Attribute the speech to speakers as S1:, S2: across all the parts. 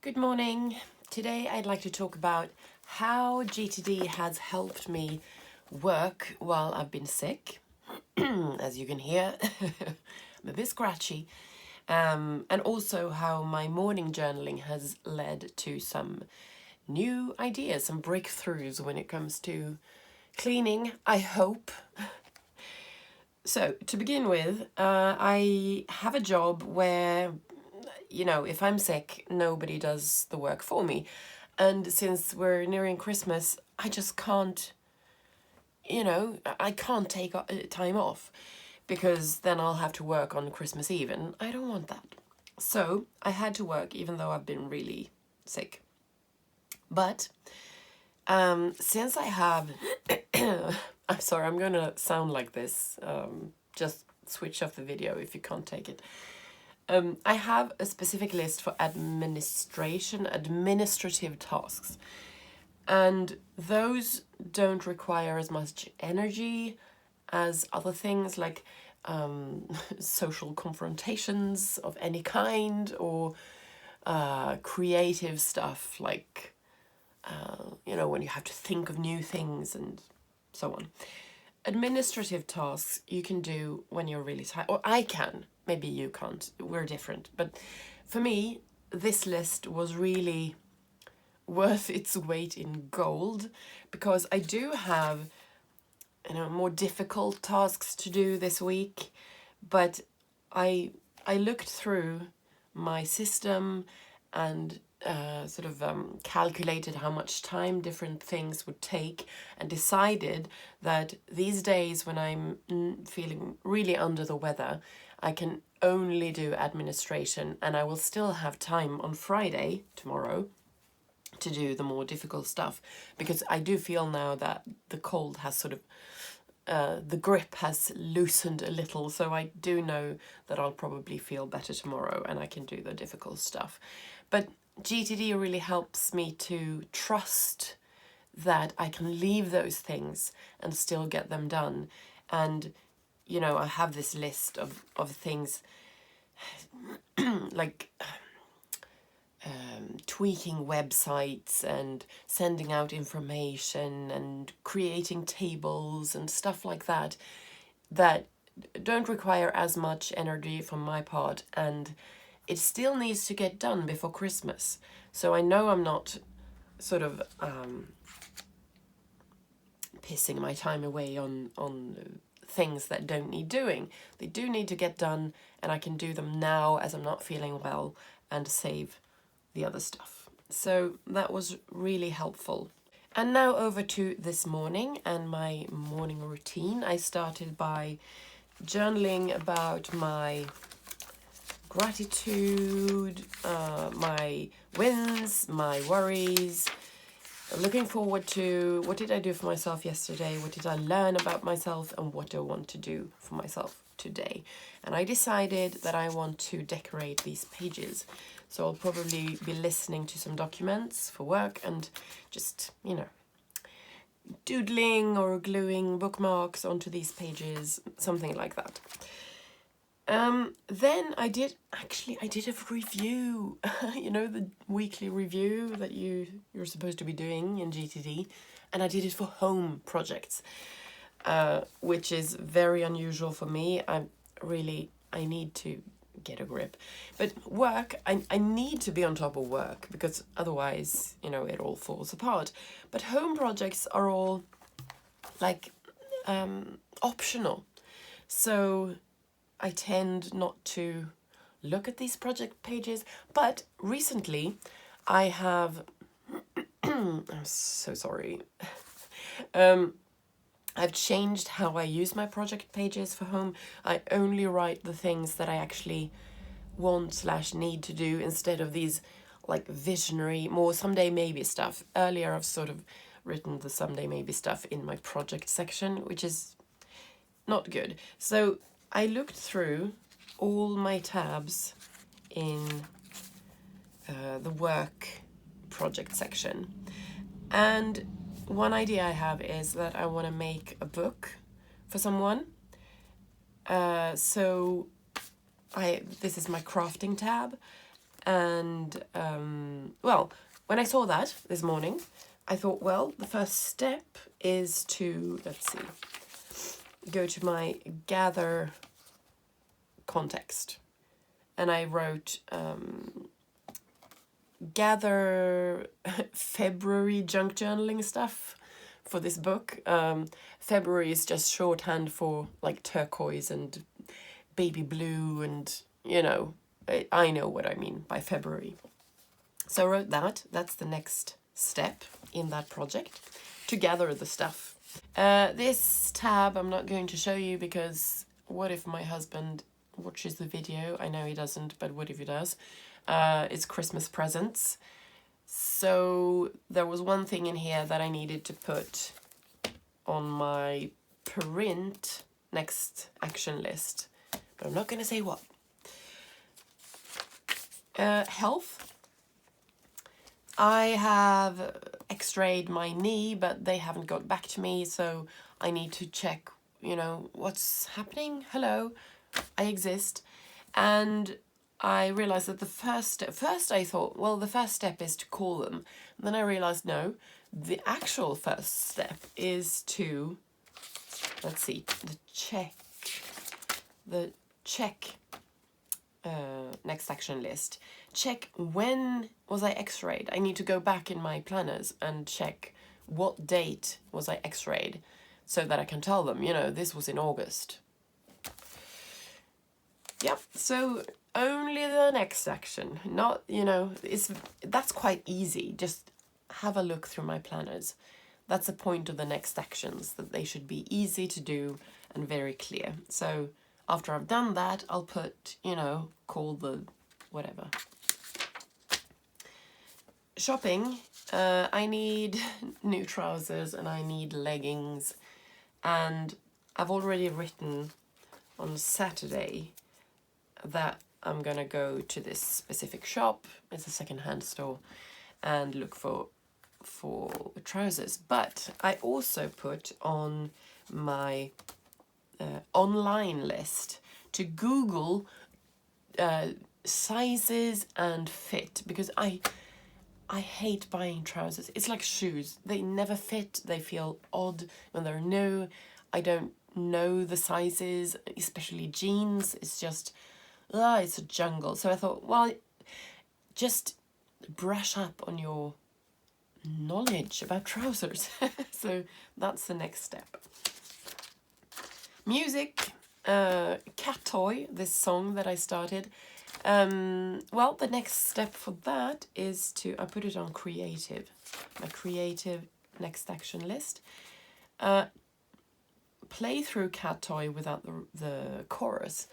S1: Good morning. Today I'd like to talk about how GTD has helped me work while I've been sick. As you can hear, I'm a bit scratchy. And also how my morning journaling has led to some new ideas, some breakthroughs when it comes to cleaning, I hope. So, to begin with, I have a job where if I'm sick, nobody does the work for me. And since we're nearing Christmas, I just can't, I can't take time off because then I'll have to work on Christmas Eve and I don't want that. So I had to work even though I've been really sick. But since I have, I'm sorry, I'm going to sound like this. Just switch off the video if you can't take it. I have a specific list for administrative tasks. And those don't require as much energy as other things like social confrontations of any kind or creative stuff like, when you have to think of new things and so on. Administrative tasks you can do when you're really tired, or I can. Maybe you can't. We're different. But for me, this list was really worth its weight in gold because I do have, more difficult tasks to do this week. But I looked through my system and calculated how much time different things would take and decided that these days when I'm feeling really under the weather, I can only do administration and I will still have time on Friday, tomorrow, to do the more difficult stuff because I do feel now that the cold has the grip has loosened a little, so I do know that I'll probably feel better tomorrow and I can do the difficult stuff. But GTD really helps me to trust that I can leave those things and still get them done. And, I have this list of things like tweaking websites and sending out information and creating tables and stuff like that that don't require as much energy from my part, and it still needs to get done before Christmas. So I know I'm not pissing my time away on things that don't need doing. They do need to get done and I can do them now as I'm not feeling well and save the other stuff. So that was really helpful. And now over to this morning and my morning routine. I started by journaling about my gratitude, my wins, my worries, looking forward to what did I do for myself yesterday, what did I learn about myself, and what do I want to do for myself today. And I decided that I want to decorate these pages. So I'll probably be listening to some documents for work and just, doodling or gluing bookmarks onto these pages, something like that. Then I did a review, the weekly review that you're supposed to be doing in GTD, and I did it for home projects, which is very unusual for me. I need to get a grip. But work, I need to be on top of work because otherwise, it all falls apart. But home projects are all like optional. So I tend not to look at these project pages, but recently I have, I'm so sorry, I've changed how I use my project pages for home. I only write the things that I actually want/need to do instead of these like visionary, more someday maybe stuff. Earlier I've written the someday maybe stuff in my project section, which is not good. So I looked through all my tabs in the work project section, and one idea I have is that I want to make a book for someone. So this is my crafting tab, And well, when I saw that this morning, I thought, well, the first step is to, let's see, go to my gather context. And I wrote gather February junk journaling stuff for this book. February is just shorthand for like turquoise and baby blue, and you know, I know what I mean by February. So I wrote that. That's the next step in that project, to gather the stuff. This tab I'm not going to show you because what if my husband watches the video? I know he doesn't, but what if he does? It's Christmas presents. So there was one thing in here that I needed to put on my print next action list, but I'm not going to say what. Health. I have x-rayed my knee, but they haven't got back to me, so I need to check, you know, what's happening. Hello, I exist. And I realized that the first I thought, well, the first step is to call them. And then I realized, no, the actual first step is to, let's see, the check next action list. Check when was I x-rayed. I need to go back in my planners and check what date was I x-rayed so that I can tell them, you know, this was in August. Yep, so only the next action, not, you know, that's quite easy. Just have a look through my planners. That's the point of the next actions, that they should be easy to do and very clear. So after I've done that, I'll put, you know, call the whatever. Shopping, I need new trousers and I need leggings, and I've already written on Saturday that I'm gonna go to this specific shop, it's a second-hand store, and look for trousers. But I also put on my online list to Google sizes and fit, because I hate buying trousers. It's like shoes. They never fit. They feel odd when they're new. I don't know the sizes, especially jeans. It's just, it's a jungle. So I thought, well, just brush up on your knowledge about trousers. So that's the next step. Music, Cat Toy, this song that I started. Well, the next step for that is I put it on creative, my creative next action list. Play through Cat Toy without the chorus.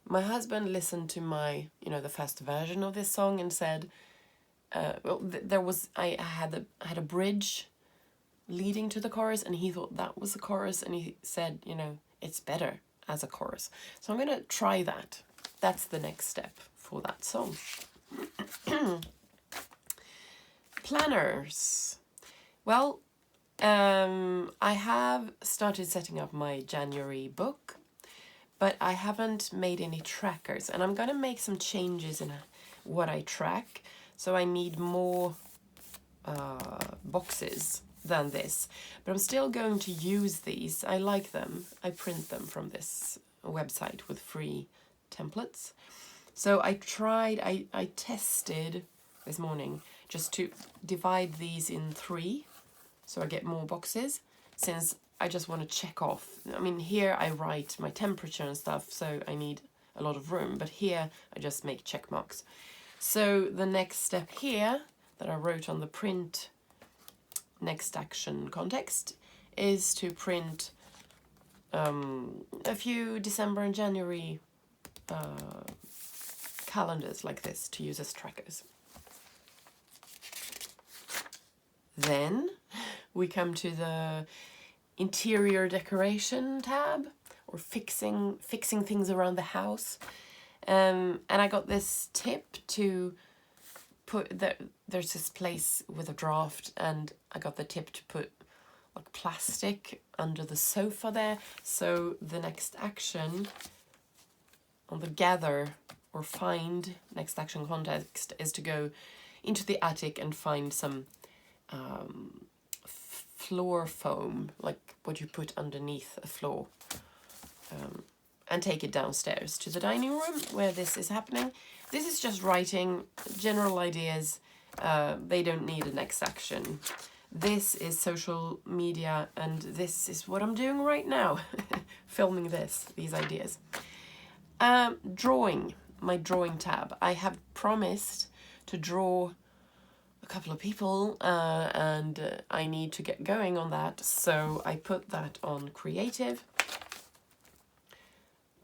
S1: My husband listened to my, you know, the first version of this song and said, well, I had a bridge leading to the chorus, and he thought that was the chorus, and he said, you know, it's better as a chorus. So I'm gonna try that. That's the next step for that song. Planners. Well, I have started setting up my January book, but I haven't made any trackers, and I'm gonna make some changes in what I track, so I need more boxes than this, but I'm still going to use these. I like them. I print them from this website with free templates. So I tested this morning just to divide these in 3 so I get more boxes, since I just want to check off. I mean, here I write my temperature and stuff, so I need a lot of room, but here I just make check marks. So the next step here that I wrote on the print next action context is to print a few December and January calendars like this to use as trackers. Then we come to the interior decoration tab, or fixing things around the house. And I got this tip to put there's this place with a draft, and I got the tip to put like plastic under the sofa there. So the next action on the gather or find, next action context is to go into the attic and find some floor foam, like what you put underneath a floor, and take it downstairs to the dining room where this is happening. This is just writing general ideas. They don't need a next action. This is social media, and this is what I'm doing right now, filming these ideas. Drawing, my drawing tab. I have promised to draw a couple of people, and I need to get going on that, so I put that on creative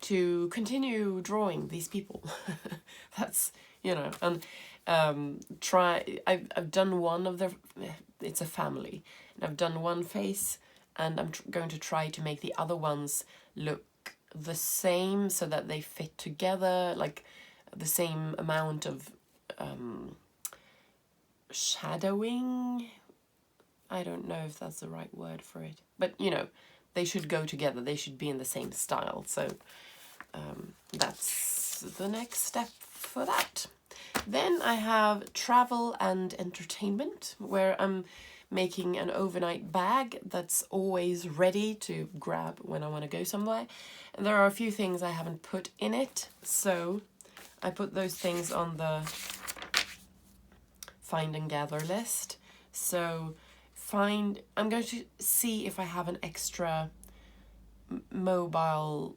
S1: to continue drawing these people. That's, you know, and I've done one of it's a family, and I've done one face, and I'm going to try to make the other ones look the same so that they fit together, like the same amount of shadowing. I don't know if that's the right word for it, but you know, they should go together, they should be in the same style. So that's the next step for that. Then I have travel and entertainment, where I'm making an overnight bag that's always ready to grab when I want to go somewhere. And there are a few things I haven't put in it, so I put those things on the find and gather list. So I'm going to see if I have an extra mobile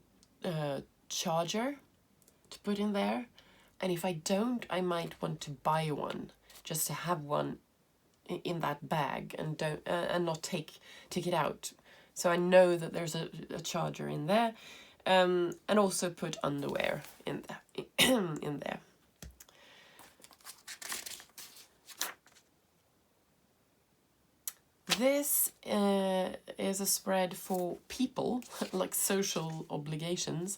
S1: charger to put in there, and if I don't, I might want to buy one just to have one in that bag and don't and not take it out, so I know that there's a charger in there, and also put underwear in there. This is a spread for people, like social obligations.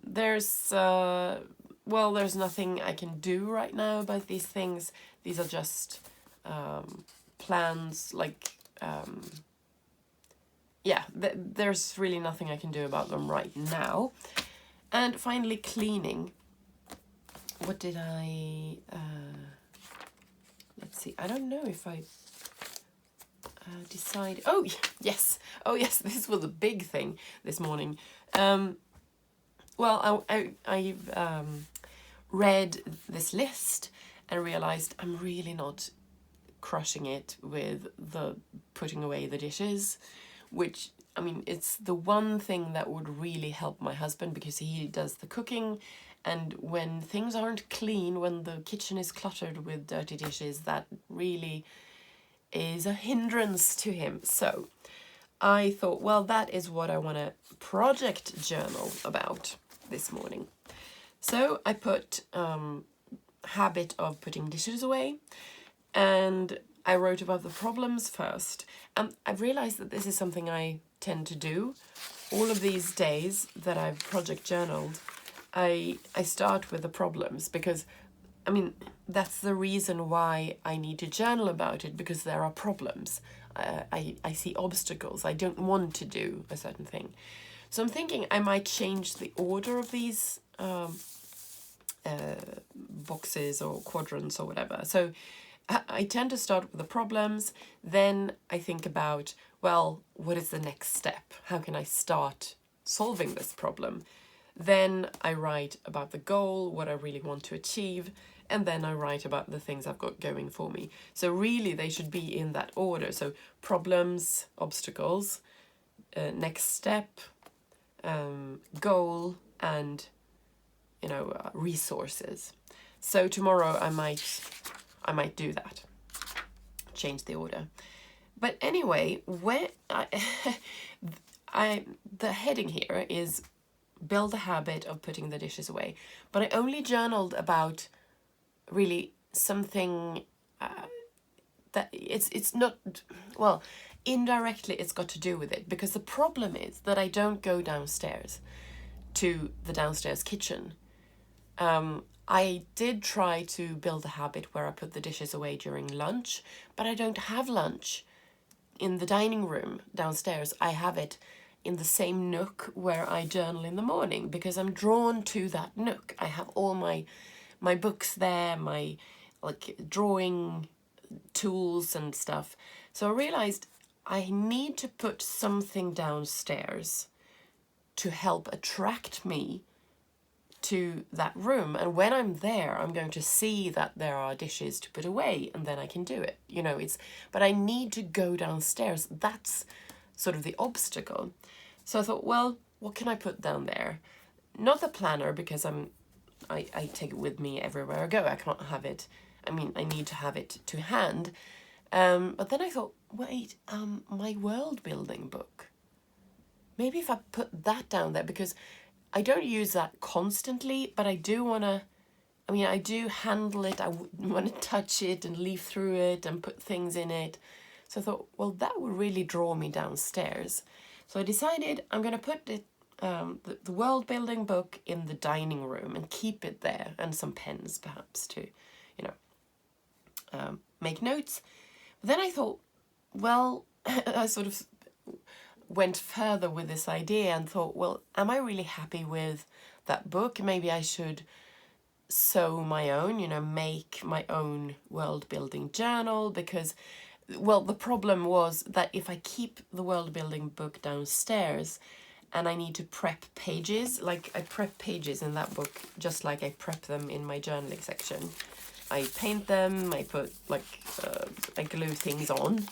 S1: There's there's nothing I can do right now about these things. These are just plans, like there's really nothing I can do about them right now. And finally, cleaning. What did I let's see, I don't know if I decide. Oh yes, this was a big thing this morning. Well, I've read this list and realized I'm really not crushing it with the putting away the dishes, which, I mean, it's the one thing that would really help my husband, because he does the cooking, and when things aren't clean, when the kitchen is cluttered with dirty dishes, that really is a hindrance to him. So I thought, well, that is what I want to project journal about this morning. So I put habit of putting dishes away, and I wrote about the problems first. And I've realized that this is something I tend to do. All of these days that I've project journaled, I start with the problems, because I mean, that's the reason why I need to journal about it, because there are problems. I see obstacles. I don't want to do a certain thing. So I'm thinking I might change the order of these boxes or quadrants or whatever. So I tend to start with the problems. Then I think about, well, what is the next step? How can I start solving this problem? Then I write about the goal, what I really want to achieve, and then I write about the things I've got going for me. So really they should be in that order. So problems, obstacles, next step, goal, and resources. So tomorrow I might do that, change the order. But anyway, where the heading here is build a habit of putting the dishes away. But I only journaled about really something that it's not, well, indirectly it's got to do with it, because the problem is that I don't go downstairs to the downstairs kitchen. I did try to build a habit where I put the dishes away during lunch, but I don't have lunch in the dining room downstairs. I have it in the same nook where I journal in the morning, because I'm drawn to that nook. I have all my books there, my like drawing tools and stuff. So I realized I need to put something downstairs to help attract me to that room. And when I'm there, I'm going to see that there are dishes to put away, and then I can do it. You know, but I need to go downstairs. That's sort of the obstacle. So I thought, well, what can I put down there? Not the planner, because I take it with me everywhere I go. I can't have it. I mean, I need to have it to hand. But then I thought, wait, my world building book. Maybe if I put that down there, because I don't use that constantly, but I do want to, I mean, I do handle it. I want to touch it and leaf through it and put things in it. So I thought, well, that would really draw me downstairs. So I decided I'm going to put it, the world building book in the dining room and keep it there, and some pens perhaps to, you know, make notes. But then I thought, well, I sort of went further with this idea and thought, well, am I really happy with that book? Maybe I should sew my own, you know, make my own world building journal, because, well, the problem was that if I keep the world building book downstairs and I need to prep pages, like I prep pages in that book just like I prep them in my journaling section. I paint them, I put like, I glue things on.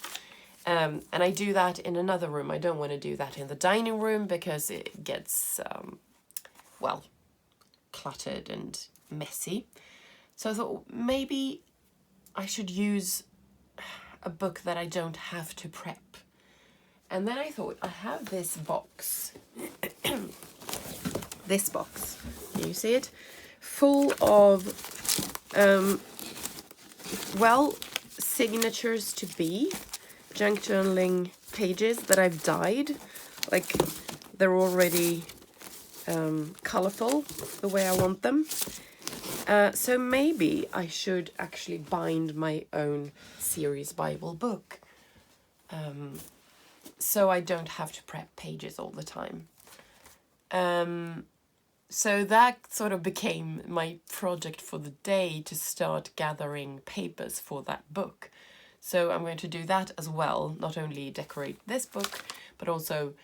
S1: And I do that in another room. I don't want to do that in the dining room because it gets, well, cluttered and messy. So I thought maybe I should use a book that I don't have to prep. And then I thought, I have this box, this box, can you see it? Full of, well, signatures to be, junk journaling pages that I've dyed. Like, they're already colourful the way I want them. So maybe I should actually bind my own series Bible book. So I don't have to prep pages all the time. So that sort of became my project for the day, to start gathering papers for that book. So I'm going to do that as well, not only decorate this book, but also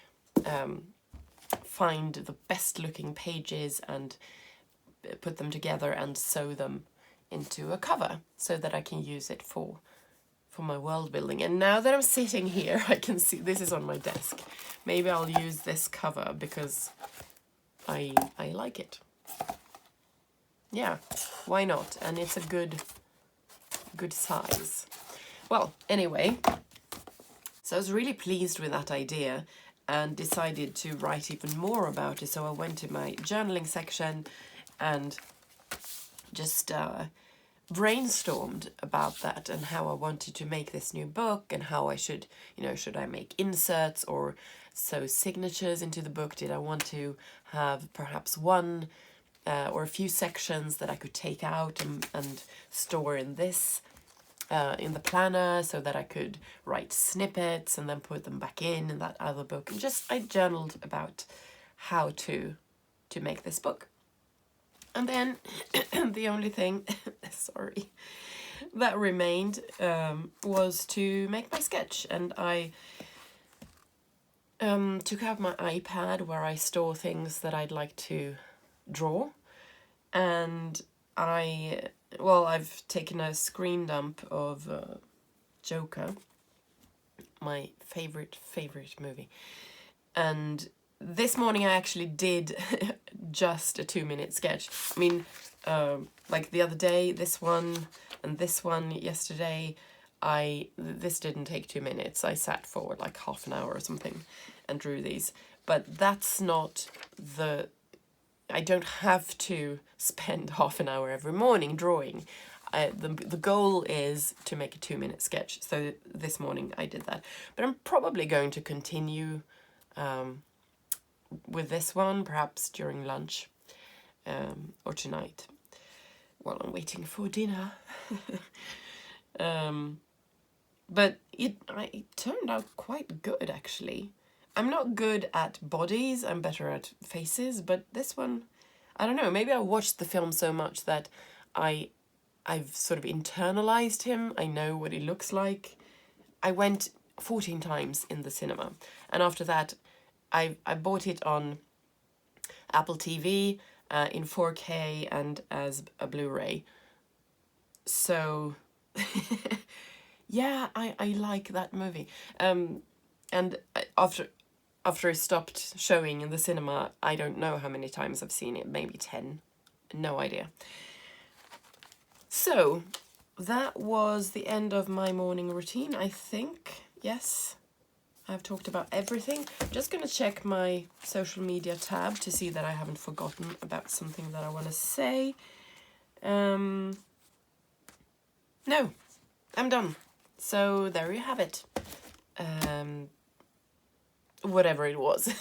S1: find the best looking pages and put them together and sew them into a cover so that I can use it for my world building. And now that I'm sitting here, I can see this is on my desk. Maybe I'll use this cover because I like it. Yeah, why not? And it's a good size. Well, anyway, so I was really pleased with that idea and decided to write even more about it. So I went to my journaling section and just brainstormed about that and how I wanted to make this new book, and how I should, you know, should I make inserts or sew signatures into the book? Did I want to have perhaps one or a few sections that I could take out and store in this, in the planner, so that I could write snippets and then put them back in that other book? And just, I journaled about how to make this book. And then the only thing, sorry, that remained was to make my sketch. And I took out my iPad where I store things that I'd like to draw. And I've taken a screen dump of Joker, my favorite movie. And this morning I actually did just a 2-minute sketch. I mean, like the other day, this one and this one yesterday, this didn't take 2 minutes. I sat for like half an hour or something and drew these. But that's not I don't have to spend half an hour every morning drawing. The goal is to make a 2-minute sketch. So this morning I did that. But I'm probably going to continue with this one, perhaps during lunch or tonight while I'm waiting for dinner. But it turned out quite good, actually. I'm not good at bodies, I'm better at faces, but this one, I don't know, maybe I watched the film so much that I've sort of internalized him. I know what he looks like. I went 14 times in the cinema, and after that I bought it on Apple TV in 4K and as a Blu-ray. So yeah, I like that movie. And after it stopped showing in the cinema, I don't know how many times I've seen it, maybe 10. No idea. So, that was the end of my morning routine, I think. Yes, I've talked about everything. I'm just going to check my social media tab to see that I haven't forgotten about something that I want to say. No, I'm done. So, there you have it. Whatever it was.